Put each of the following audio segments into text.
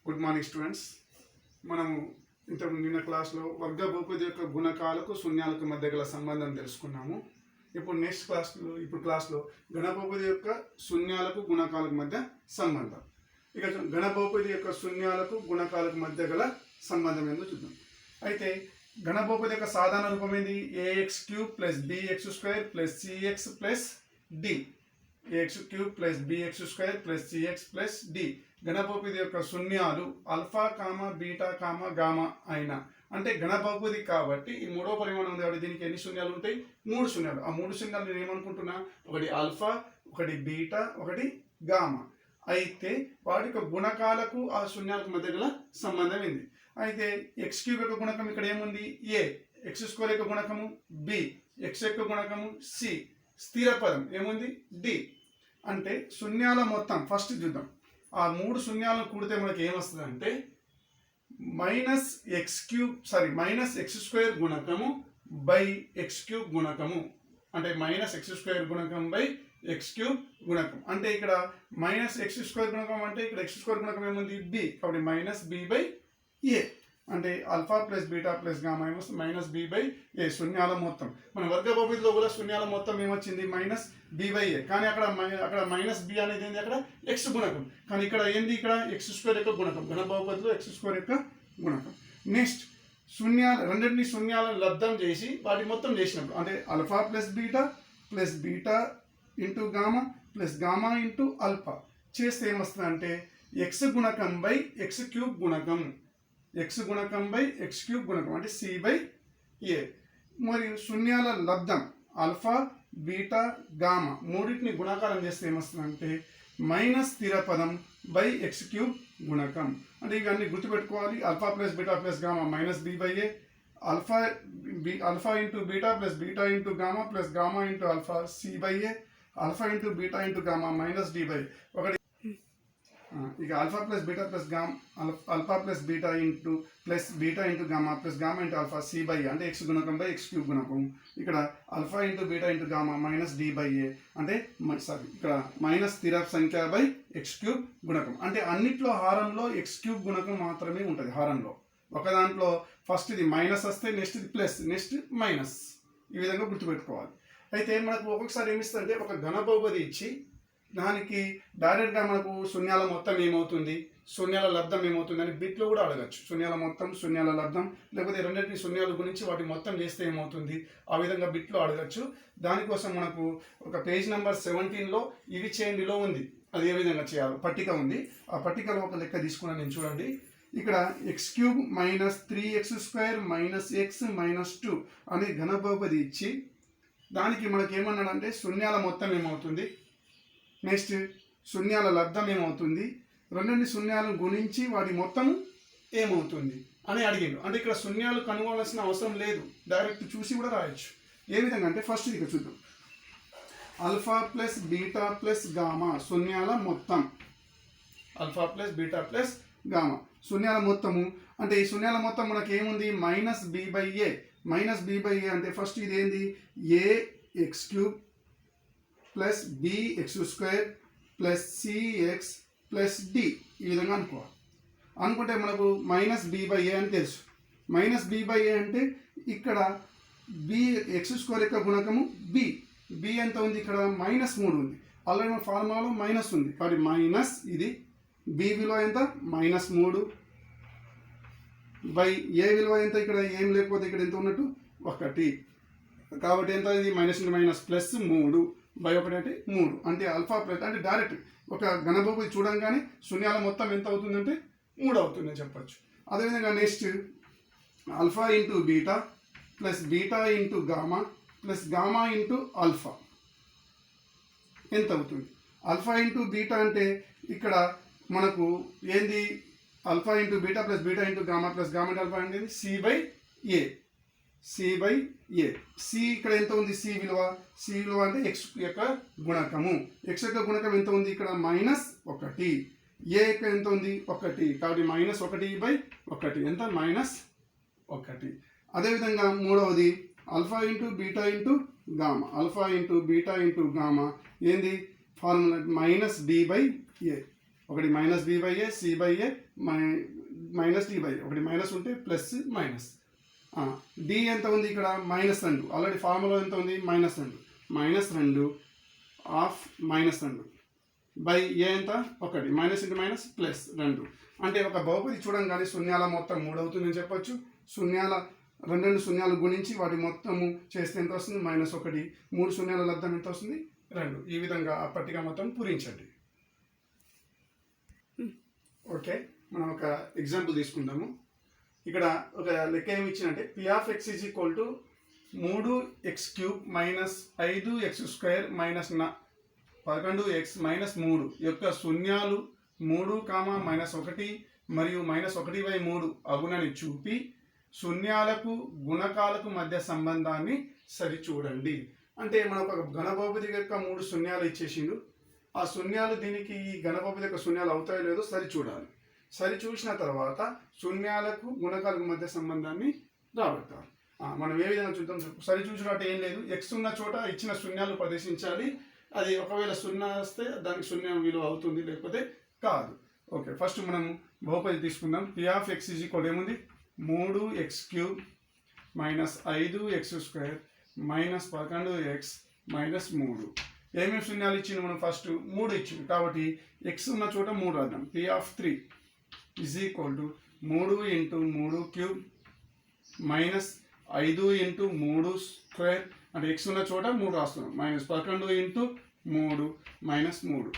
Good morning students. మనము నిన్న క్లాస్లో వర్గ బహుపది యొక్క గుణకాలకు శూన్యాలకు మధ్య గల సంబంధం తెలుసుకున్నాము. ఇప్పుడు క్లాస్లో ఘన బహుపది యొక్క శూన్యాలకు గుణకాలకు మధ్య సంబంధం. ఇక ఘన బహుపది యొక్క శూన్యాలకు గుణకాలకు మధ్య గల సంబంధం ఏందో చూద్దాం. అయితే ఘన బహుపది యొక్క సాధారణ రూపం ఏంది? A X cube plus B X square plus CX plus D. A X cube plus B X square plus CX plus D. ఘన బహుపది యొక్క శూన్యాలు alpha comma beta comma gamma అయినా, అంటే ఘన బహుపది కాబట్టి ఈ మూడో పరిమాణం ఉంది కాబట్టి దీనికి ఎన్ని శూన్యాలు ఉంటాయి? 3 శూన్యాలు. ఆ 3 శూన్యాలు నేను ఏమనుకుంటున్నా, ఒకటి ఆల్ఫా, ఒకటి బీటా, ఒకటి గామా. అయితే వాటి యొక్క గుణకాలకు ఆ శూన్యాలకు మధ్య గల సంబంధం ఏంది? అయితే ఎక్స్ క్యూబ్ యొక్క గుణకం ఇక్కడ ఏముంది? ఏ. ఎక్స్ స్క్వేర్ యొక్క గుణకము బి. ఎక్స్ యొక్క గుణకము సి. స్థిర పదం ఏముంది? డి. అంటే శూన్యాల మొత్తం ఫస్ట్ చూద్దాం. ఆ 3 శూన్యాలను కూడితే మనకి ఏమొస్తుంది అంటే మైనస్ ఎక్స్ స్క్వేర్ గుణకము బై ఎక్స్ క్యూబ్ గుణకము. అంటే మైనస్ ఎక్స్ స్క్వేర్ గుణకం బై ఎక్స్ క్యూబ్ గుణకం. అంటే ఇక్కడ మైనస్ ఎక్స్ స్క్వేర్ గుణకం అంటే ఇక్కడ ఎక్స్ స్క్వేర్ గుణకం ఏముంది? బి. కాబట్టి మైనస్ బి బై ఏ. అంటే alpha plus beta plus gamma ఏమొస్తుంది? మైనస్ బి బై ఏ. శూన్యాల మొత్తం మన వర్గ బహుపదిలో కూడా శూన్యాల మొత్తం ఏమొచ్చింది? మైనస్ బి బై ఏ. కానీ అక్కడ మైనస్ బి అనేది ఏంది? అక్కడ ఎక్స్ గుణకం. కానీ ఇక్కడ ఏంది? ఇక్కడ ఎక్స్ స్క్వేర్ యొక్క గుణకం. ఘన బహుపదిలో ఎక్స్ స్క్వేర్ యొక్క గుణకం. నెక్స్ట్ రెండింటిని శూన్యాలను లబ్ధం చేసి వాటి మొత్తం చేసినప్పుడు అంటే alpha plus beta into gamma plus gamma into alpha చేస్తే ఏమొస్తుంది అంటే ఎక్స్ గుణకం బై ఎక్స్ క్యూబ్ గుణకం. ఎక్స్ గుణకం బై ఎక్స్ క్యూబ్ గుణకం అంటే సి బై ఏ. మరియు శూన్యాల లబ్ధం ఆల్ఫా బీటా గామా మూడింటిని గుణకారం చేస్తే ఏమొస్తుందంటే మైనస్ స్థిర పదం బై ఎక్స్ క్యూబ్ గుణకం. అంటే ఇవన్నీ గుర్తుపెట్టుకోవాలి. Alpha plus beta plus gamma minus B by A. Alpha into beta plus beta into gamma plus gamma into alpha C by A. Alpha into beta into gamma minus D by ఒకటి. ఇక alpha plus beta into gamma plus gamma into alpha C by అంటే X గుణకం by X cube గుణకం. ఇక్కడ alpha into beta into gamma minus D by ఏ అంటే ఇక్కడ minus స్థిర సంఖ్య బై ఎక్స్ క్యూబ్ గుణకం. అంటే అన్నిట్లో హారంలో ఎక్స్ క్యూబ్ గుణకం మాత్రమే ఉంటుంది. హారంలో ఒక దాంట్లో ఫస్ట్ ఇది మైనస్ వస్తే నెక్స్ట్ ఇది ప్లస్, నెక్స్ట్ మైనస్. ఈ విధంగా గుర్తుపెట్టుకోవాలి. అయితే మనకు ఒక్కొక్కసారి ఏమిస్తుందంటే ఒక ఘన బహుపది ఇచ్చి దానికి డైరెక్ట్గా మనకు శూన్యాల మొత్తం ఏమవుతుంది, శూన్యాల లబ్ధం ఏమవుతుంది అని బిట్లో కూడా అడగచ్చు. శూన్యాల మొత్తం, శూన్యాల లబ్ధం, లేకపోతే రెండింటిని శూన్యాల గురించి వాటి మొత్తం చేస్తే ఏమవుతుంది ఆ విధంగా బిట్లో అడగచ్చు. దానికోసం మనకు ఒక పేజ్ నెంబర్ 17లో ఇవి చేయండిలో ఉంది. అది ఏ విధంగా చేయాలో పట్టిక ఉంది. ఆ పట్టికలో ఒక లెక్క తీసుకున్నాను నేను. చూడండి, ఇక్కడ X cube minus 3x square minus X minus 2 అనే ఘన బహుపది ఇచ్చి దానికి మనకి ఏమన్నాడంటే శూన్యాల మొత్తం ఏమవుతుంది, నెక్స్ట్ శూన్యాల లబ్ధం ఏమవుతుంది, రెండింటి శూన్యాలను గుణించి వాటి మొత్తం ఏమవుతుంది అని అడిగిండు. అంటే ఇక్కడ శూన్యాలు కనుగొనాల్సిన అవసరం లేదు, డైరెక్ట్ చూసి కూడా రాయొచ్చు. ఏ విధంగా అంటే ఫస్ట్ ఇక్కడ చూద్దాం. Alpha plus beta plus gamma శూన్యాల మొత్తం. Alpha plus beta plus gamma శూన్యాల మొత్తము. అంటే ఈ శూన్యాల మొత్తం మనకి ఏముంది? Minus B by a. Minus B by ఏ అంటే ఫస్ట్ ఇది ఏంది? A x cube plus b x square plus CX plus d. ఈ విధంగా అనుకోవాలి. అనుకుంటే మనకు మైనస్ బి బై ఏ అని తెలుసు. మైనస్ బి బై ఏ అంటే ఇక్కడ బి ఎక్స్ స్క్వేర్ యొక్క గుణకము బి. బి ఎంత ఉంది? ఇక్కడ -3 ఉంది. ఆల్రెడీ మన ఫార్ములాలో మైనస్ ఉంది కాబట్టి మైనస్ ఇది. బి విలువ ఎంత? -3 బై ఏ విలువ ఎంత? ఇక్కడ ఏం లేకపోతే ఇక్కడ ఎంత ఉన్నట్టు? 1. కాబట్టి ఎంత? ఇది minus into minus plus 3 by 1 అంటే 3. అంటే ఆల్ఫా ప్లస్ అంటే డైరెక్ట్ ఒక ఘన బహుపది చూడంగానే శూన్యాల మొత్తం ఎంత అవుతుందంటే 3 అవుతుందని చెప్పచ్చు. అదేవిధంగా next alpha into beta plus beta into gamma plus gamma into alpha ఎంత అవుతుంది? ఆల్ఫా ఇంటూ బీటా అంటే ఇక్కడ మనకు ఏంది? Alpha into beta plus beta into gamma plus gamma into alpha అంటే c by a. C by a. C ఇక్కడ ఎంత ఉంది? సి విలువ అంటే ఎక్స్ యొక్క గుణకము. ఎక్స్ యొక్క గుణకం ఎంత ఉంది? ఇక్కడ -1. ఏ యొక్క ఎంత ఉంది? 1. కాబట్టి -1 బై 1 ఎంత? -1. అదేవిధంగా మూడవది alpha into beta into gamma. Alpha into beta into gamma ఏంది? Formula minus D by a. ఒకటి minus B by a, c by a, minus D by a. ఒకటి మైనస్ ఉంటే ప్లస్ మైనస్. డి ఎంత ఉంది ఇక్కడ? -2. ఆల్రెడీ ఫార్ములా ఎంత ఉంది? -2 of -2 by ఏ ఎంత? 1. Minus into minus plus 2. అంటే ఒక బహుపది చూడంగానే శూన్యాల మొత్తం 3 అవుతుందని చెప్పొచ్చు. రెండు శూన్యాలు గుణించి వాటి మొత్తము చేస్తే ఎంత వస్తుంది? -1. 3 శూన్యాల లబ్ధం ఎంత వస్తుంది? 2. ఈ విధంగా ఆ పట్టిక మొత్తం పూరించండి. ఓకే, మనం ఒక ఎగ్జాంపుల్ తీసుకుందాము. ఇక్కడ ఒక లెక్క ఏమి ఇచ్చిందంటే P(x) = 3x³ - 5x² - 11x - 3 యొక్క శూన్యాలు 3, -1 మరియు -1/3 అగునని చూపి శూన్యాలకు గుణకాలకు మధ్య సంబంధాన్ని సరిచూడండి. అంటే మనకు ఒక ఘన బహుపది యొక్క 3 శూన్యాలు ఇచ్చేసిండు. ఆ శూన్యాలు దీనికి ఈ ఘన బహుపది యొక్క శూన్యాలు అవుతాయో లేదో సరిచూడాలి. సరిచూసిన తర్వాత శూన్యాలకు గుణకాలకు మధ్య సంబంధాన్ని రాబట్టాలి. మనం ఏ విధంగా చూద్దాం. సరిచూసినట్టు ఏం లేదు, ఎక్స్ ఉన్న చోట ఇచ్చిన శూన్యాలు ప్రదర్శించాలి. అది ఒకవేళ 0 వస్తే దానికి శూన్యం విలువ అవుతుంది, లేకపోతే కాదు. ఓకే, ఫస్ట్ మనం బహుపది తీసుకుందాం. P(x) = ఏముంది? 3x³ - 5x² - 11x - 3. ఏమేమి శూన్యాలు ఇచ్చింది? మనం ఫస్ట్ 3 ఇచ్చింది కాబట్టి x ఉన్న చోట 3 రాద్దాం. P(3) = 3 × 3³ - 5 × 3² అంటే x ఉన్న చోట 3 రాస్తున్నాం. -11 × 3 - 3.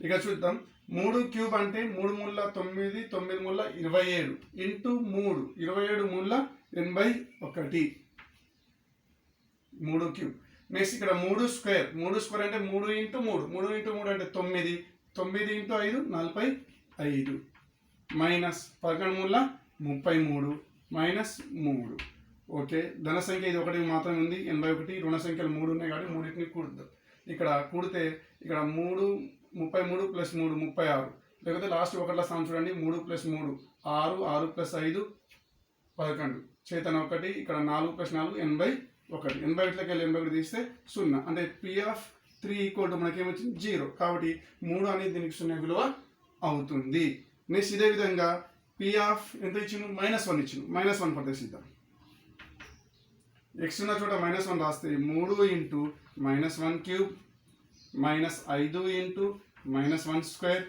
ఇక చూద్దాం. 3³ అంటే 3 × 3 = 9, 9 × 27 ఇంటూ 3, 27 × 81. 3³ నెక్స్ట్ ఇక్కడ 3² అంటే 3 × 3, 3 × 3 అంటే 9, 9 × 5 45 -11 × 33 -3. ఓకే, ధన సంఖ్య ఇది ఒకటి మాత్రమే ఉంది 81. రుణ సంఖ్యలు 3 ఉన్నాయి కాబట్టి మూడింటిని కూడుద్దాం. ఇక్కడ కూడితే ఇక్కడ 3 33 + 3 36. లేకపోతే లాస్ట్ ఒకటిలో స్థానం చూడండి. 3 + 3 6, 6 + 5 11. చేతన 1. ఇక్కడ 4 + 4 81. 81లోకి వెళ్ళి 81 తీస్తే 0. అంటే P(3) = మనకేమొచ్చింది? 0. కాబట్టి 3 అనేది దీనికి 0 విలువ అవుతుంది. నెక్స్ట్ ఇదే విధంగా P ఎంత ఇచ్చిండు? -1 ఇచ్చిండు. -1 ప్రదర్శిద్దాం. x ఉన్న చోట -1 రాస్తే 3 × -1³ - 5 × -1²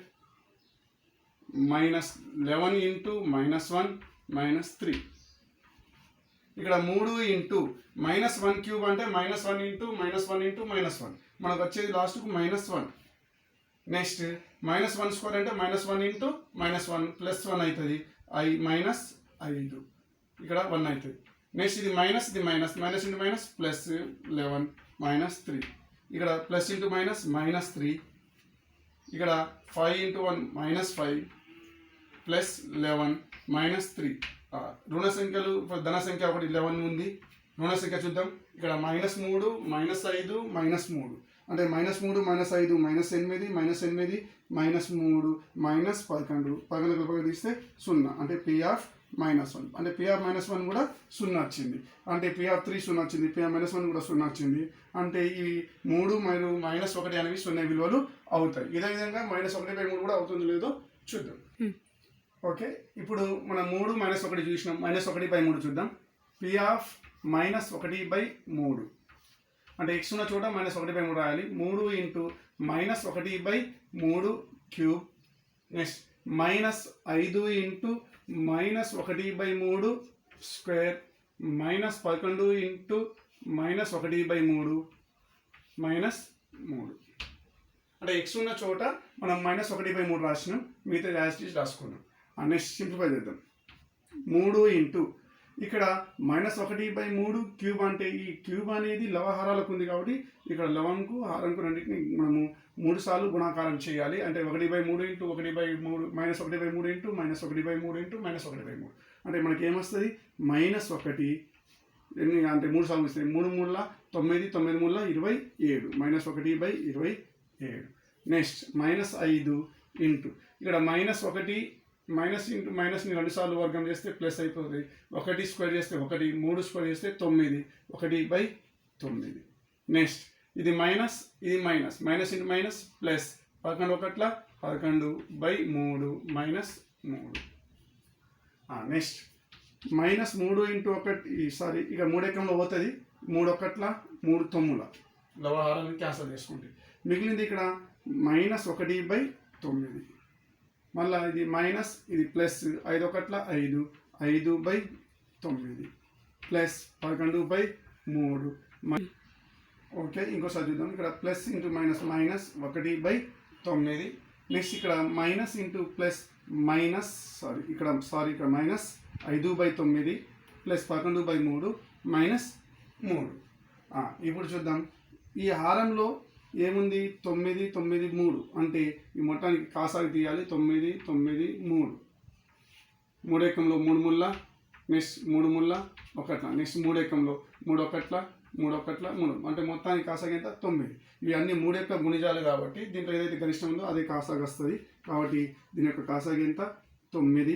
- 11 × -1 -3. ఇక్కడ 3 × -1³ అంటే -1 × -1 × -1 మనకు వచ్చేది లాస్ట్కు -1. నెక్స్ట్ -1² అంటే -1 × -1 +1 అవుతుంది. -5 ఇక్కడ 1 అవుతుంది. నెక్స్ట్ ఇది మైనస్, ఇది మైనస్, మైనస్ ఇంటూ మైనస్ +11 -3. ఇక్కడ ప్లస్ ఇంటూ మైనస్ -3. ఇక్కడ 5 × 1 -5 +11 -3. రుణ సంఖ్యలు ధన సంఖ్య ఒకటి 11 ఉంది. రుణ సంఖ్య చూద్దాం. ఇక్కడ -3 -5 -3 అంటే -3 -5 -8 -8 -3 -11 11 తీస్తే 0 అంటే P(-1) అంటే P(-1) కూడా 0 వచ్చింది. అంటే P(3) 0 వచ్చింది, P(-1) కూడా 0 వచ్చింది. అంటే ఇవి 3 మరియు -1 అనేవి 0 విలువలు అవుతాయి. ఇదే విధంగా -1/3 కూడా అవుతుందో లేదో చూద్దాం. ఓకే, ఇప్పుడు మనం 3 -1 చూసినాం. -1/3 చూద్దాం. P(-1/3) అంటే x ఉన్న చోట -1/3 రాయాలి. 3 × -1/3³ నెక్స్ట్ -5 × -1/3² -11 × -1/3 -3. అంటే x ఉన్న చోట మనం -1/3 రాసినాం. మిగతా యాజ్ ఇట్ ఈజ్ రాసుకున్నాం. నెక్స్ట్ సింప్లిఫై చేద్దాం. 3 ఇక్కడ -1/3³ అంటే ఈ క్యూబ్ అనేది లవహారాలకు ఉంది కాబట్టి ఇక్కడ లవంకు హారంకు రెండింటిని మనము 3 సార్లు గుణాకారం చేయాలి. అంటే 1/3 × 1/3 -1/3 × -1/3 × -1/3 అంటే మనకి ఏమొస్తుంది? -1 ఎన్ని అంటే 3 సార్లు వస్తాయి. 3 × 3 = 9, 9 × 27 -1/27. నెక్స్ట్ -5 ఇక్కడ -1 మైనస్ ఇంటూ మైనస్ని 2 సార్లు వర్గం చేస్తే ప్లస్ అయిపోతుంది. 1 స్క్వేర్ చేస్తే 1, 3 స్క్వేర్ చేస్తే 9, 1/9. నెక్స్ట్ ఇది మైనస్, ఇది minus, minus into minus plus 11 × 11/3 minus 3. Next -3 into 1 sorry ఇక 3 ఎక్కంలో పోతుంది. 3 1 3 9 లవహారాన్ని క్యాన్సల్ చేసుకుంటే మిగిలింది ఇక్కడ -1/9. మళ్ళీ ఇది మైనస్ ఇది ప్లస్ 5 1 5 5/9 ప్లస్ 11/3. ఓకే, ఇంకోసారి చూద్దాం. ఇక్కడ plus into minus minus 1/9. Next ఇక్కడ మైనస్ ఇంటూ ప్లస్ మైనస్ ఇక్కడ మైనస్ 5/9 ప్లస్ 11/3 మైనస్ 3. ఇప్పుడు చూద్దాం. ఈ హారంలో ఏముంది? 9 9 3 అంటే ఈ మొత్తానికి కాసాగి తీయాలి. 9 9 3. 3 ఎక్కంలో 3 ముళ్ళ, నెక్స్ట్ 3 ముళ్ళ 1, నెక్స్ట్ 3 ఎక్కంలో 3 1 3 1 3 అంటే మొత్తానికి కాసాగి ఎంత? 9. ఇవి అన్ని 3 యొక్క గుణిజాలు కాబట్టి దీంట్లో ఏదైతే గరిష్టం ఉందో అదే కాసాగి వస్తుంది. కాబట్టి దీని యొక్క కాసాగి ఎంత? 9.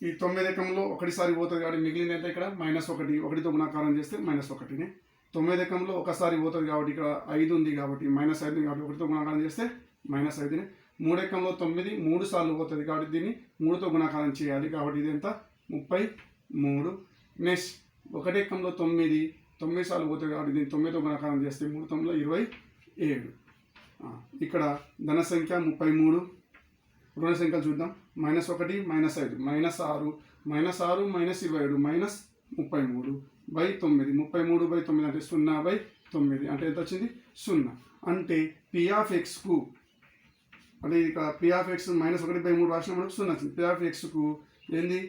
ఈ 9 ఎకంలో ఒకటిసారి పోతుంది కాబట్టి మిగిలింది ఎంత? ఇక్కడ -1. 1తో గుణాకారం చేస్తే -1నే. 9 ఎకంలో ఒకసారి పోతుంది కాబట్టి ఇక్కడ 5 ఉంది కాబట్టి -5 కాబట్టి 1తో గుణాకారం చేస్తే -5నే. 3 ఎకంలో 9 3 సార్లు పోతుంది కాబట్టి దీన్ని 3తో గుణాకారం చేయాలి కాబట్టి ఇది ఎంత? 33. నెక్స్ట్ 1 ఎకంలో 9 సార్లు పోతుంది కాబట్టి దీన్ని 9తో గుణాకారం చేస్తే 3 9 27. ఇక్కడ ధన సంఖ్య 33. రుణ సంఖ్యలు చూద్దాం. -1 -5 -6 -6 -27 -33/9. 33/9 అంటే 0/9 అంటే ఎంత వచ్చింది? 0. అంటే P(x)కు అంటే ఇక్కడ P(x) -1/3 రాసిన మనకు 0 వచ్చింది. P(x)కు ఏంది?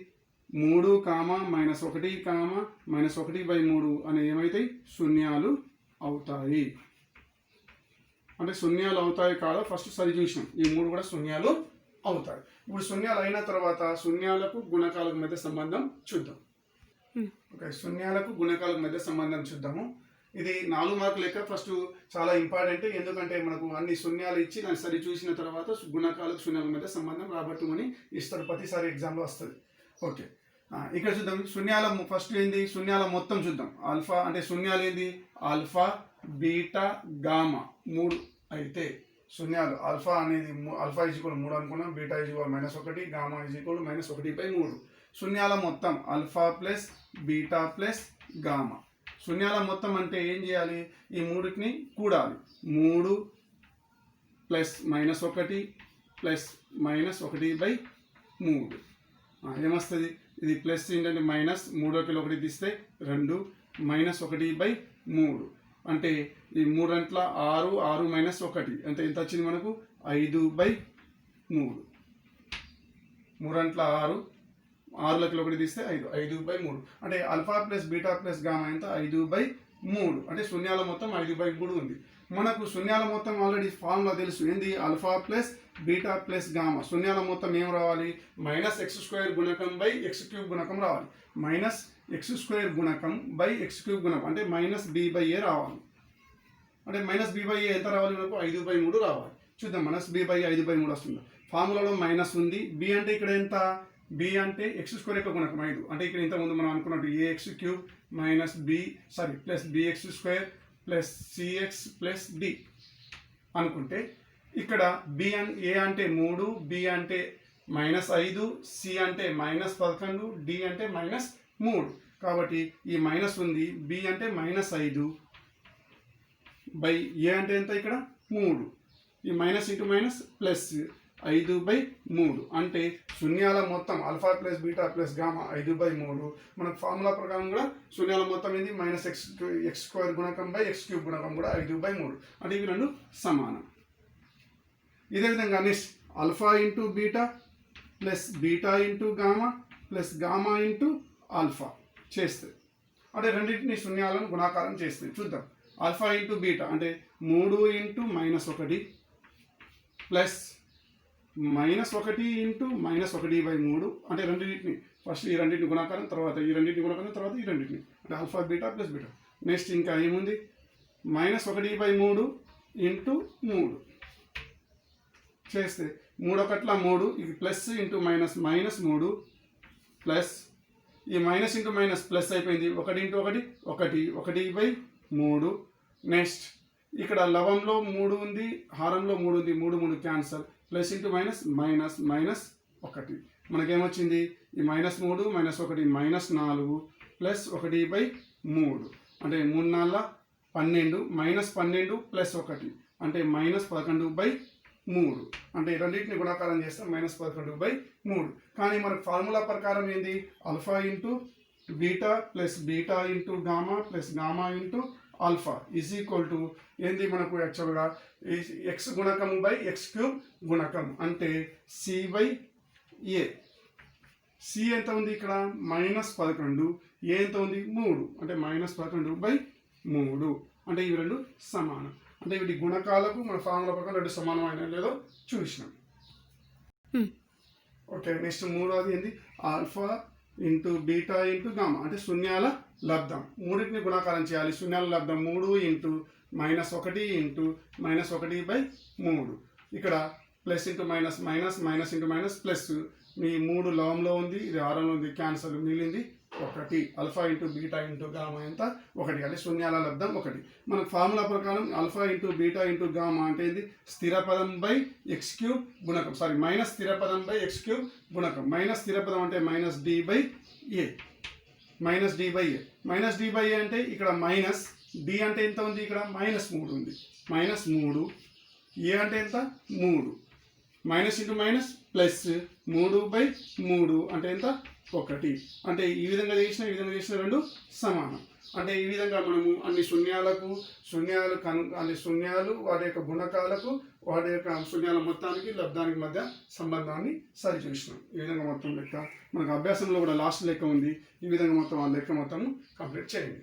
3, -1, -1/3 అనే ఏమవుతాయి? శూన్యాలు అవుతాయి. అంటే శూన్యాలు అవుతాయి కాదా ఫస్ట్ సరి చూసినాం. ఈ 3 కూడా శూన్యాలు అవుతాయి. ఇప్పుడు శూన్యాలు అయిన తర్వాత శూన్యాలకు గుణకాలకు మధ్య సంబంధం చూద్దాం. ఓకే, శూన్యాలకు గుణకాలకు మధ్య సంబంధం చూద్దాము. ఇది 4 మార్కుల లెక్క. ఫస్ట్ చాలా ఇంపార్టెంట్, ఎందుకంటే మనకు అన్ని శూన్యాలు ఇచ్చి దాన్ని సరి చూసిన తర్వాత గుణకాలకు శూన్యాల మధ్య సంబంధం రాబట్టుమని ఇస్తారు. ప్రతిసారి ఎగ్జామ్లో వస్తుంది. ఓకే, ఇక్కడ చూద్దాం. శూన్యాల ఫస్ట్ ఏంది? శూన్యాల మొత్తం చూద్దాం. ఆల్ఫా అంటే శూన్యాలు ఏంది? ఆల్ఫా బీటా గామా 3 అయితే శూన్యాలు ఆల్ఫా అనేది ఆల్ఫా =3 అనుకున్నాం, బీటా -1, గామా -1/3. శూన్యాల మొత్తం alpha plus beta plus gamma. శూన్యాల మొత్తం అంటే ఏం చేయాలి? ఈ 3ని కూడాలి. 3 ప్లస్ -1 ప్లస్ -1/3 ఏమొస్తుంది? ఇది ప్లస్ ఏంటంటే మైనస్ 3లోకి 1 తీస్తే 2 -1/3 అంటే ఈ 3 గంటల 6 6 -1 అంటే ఎంత వచ్చింది మనకు? 5/3. 3 గంటల 6 6లోకి 1 తీస్తే 5/3 అంటే alpha plus beta plus gamma ఎంత? 5/3 అంటే శూన్యాల మొత్తం 5/3 ఉంది. మనకు శూన్యాల మొత్తం ఆల్రెడీ ఫార్ములా తెలుసు. ఏంది? Alpha plus beta plus gamma. శూన్యాల మొత్తం ఏం రావాలి? -x² గుణకం /x³ గుణకం రావాలి. -x² గుణకం /x³ గుణకం అంటే -b/a రావాలి. అంటే -b/a ఎంత రావాలి మనకు? 5/3 రావాలి. చూద్దాం -b/5/3 వస్తుంది. ఫార్ములాలో మైనస్ ఉంది. b అంటే ఇక్కడ ఎంత? b అంటే x² యొక్క గుణకం 5 అంటే ఇక్కడ ఇంతకుముందు మనం అనుకున్నట్టు ax³ plus bx² plus cx plus d అనుకుంటే ఇక్కడ a అంటే 3, b అంటే -5, c అంటే -11, d అంటే -3. కాబట్టి ఈ మైనస్ ఉంది. b అంటే -5 బై a అంటే ఎంత? ఇక్కడ 3. ఈ మైనస్ ఇంటూ మైనస్ ప్లస్ 5/3 అంటే శూన్యాల మొత్తం alpha plus beta plus gamma 5/3. మనకు ఫార్ములా ప్రకారం కూడా శూన్యాల మొత్తం ఏంది? -x² గుణకం /x³ గుణకం కూడా 5/3 అంటే ఇవి రెండు సమానం. ఇదే విధంగా next alpha into beta plus beta into gamma plus gamma into alpha చేస్తే అంటే రెండింటిని శూన్యాలను గుణాకారం చేస్తే చూద్దాం. ఆల్ఫా ఇంటూ బీటా అంటే 3 ఇంటూ -1 ప్లస్ -1 ఇంటూ -1/3 అంటే రెండింటిని ఫస్ట్ ఈ రెండింటిని గుణాకారం, తర్వాత ఈ రెండింటిని గుణాకారం, తర్వాత ఈ రెండింటిని అంటే alpha beta plus beta. Next ఇంకా ఏముంది? -1/3 ఇంటూ 3 చేస్తే 3 1 3 ఇది ప్లస్ ఇంటూ మైనస్ -3 ప్లస్ ఈ మైనస్ ఇంటూ మైనస్ ప్లస్ అయిపోయింది. 1 ఇంటూ 1 1 1/3. నెక్స్ట్ ఇక్కడ లవంలో 3 ఉంది, హారంలో 3 ఉంది, 3 3 cancel, plus into minus minus minus 1. మనకేమొచ్చింది ఈ -3 -1 -4 ప్లస్ 1/3 అంటే 3 4 12 -12 ప్లస్ 1 అంటే -11/3 అంటే రెండింటిని గుణకారం చేస్తే -11/3. కానీ మనకు ఫార్ములా ప్రకారం ఏంది alpha into beta plus beta into gamma plus gamma into alpha is equal to ఏంది మనకు యాక్చువల్గా ఎక్స్ గుణకం బై ఎక్స్ క్యూబ్ గుణకం అంటే C/A. సి ఎంత ఉంది ఇక్కడ -11, ఏ ఎంత ఉంది 3 అంటే -11/3 అంటే ఇవి రెండు సమానం. అంటే వీటి గుణకాలకు మన ఫార్ములా ప్రకారం రెండు సమానమైన లేదో చూసినాం. ఓకే, నెక్స్ట్ మూడవది ఏంది alpha into beta into gamma అంటే శూన్యాల లబ్ధం. మూడింటిని గుణకారం చేయాలి. శూన్యాల లబ్ధం 3 ఇంటూ -1 ఇంటూ -1/3. ఇక్కడ plus into minus minus minus into minus plus. మీ 3 లవంలో ఉంది, ఇది హారంలో ఉంది, క్యాన్సల్, మిగిలింది 1. Alpha into beta into gamma ఎంత 1 అంటే శూన్యాల లబ్ధం 1. మనకు ఫార్ములా ప్రకారం alpha into beta into gamma అంటే ఇది స్థిర పదం బై ఎక్స్ క్యూబ్ గుణకం, సారీ మైనస్ స్థిర పదం బై ఎక్స్ క్యూబ్ గుణకం. మైనస్ స్థిర పదం అంటే -d/a, -d/a అంటే ఇక్కడ మైనస్, డి అంటే ఎంత ఉంది ఇక్కడ -3 ఉంది, -3, ఏ అంటే ఎంత 3, మైనస్ ఇంటూ మైనస్ ప్లస్ 3/3 అంటే ఎంత 1. అంటే ఈ విధంగా చేసిన రెండు సమానం. అంటే ఈ విధంగా మనము అన్ని శూన్యాలు వాటి యొక్క గుణకాలకు వాటి యొక్క శూన్యాల మొత్తానికి లబ్ధానికి మధ్య సంబంధాన్ని సరిచూసినాం. ఈ విధంగా మొత్తం లెక్క మనకు అభ్యాసంలో కూడా లాస్ట్ లెక్క ఉంది. ఈ విధంగా మొత్తం ఆ లెక్క మొత్తం కంప్లీట్ చేయండి.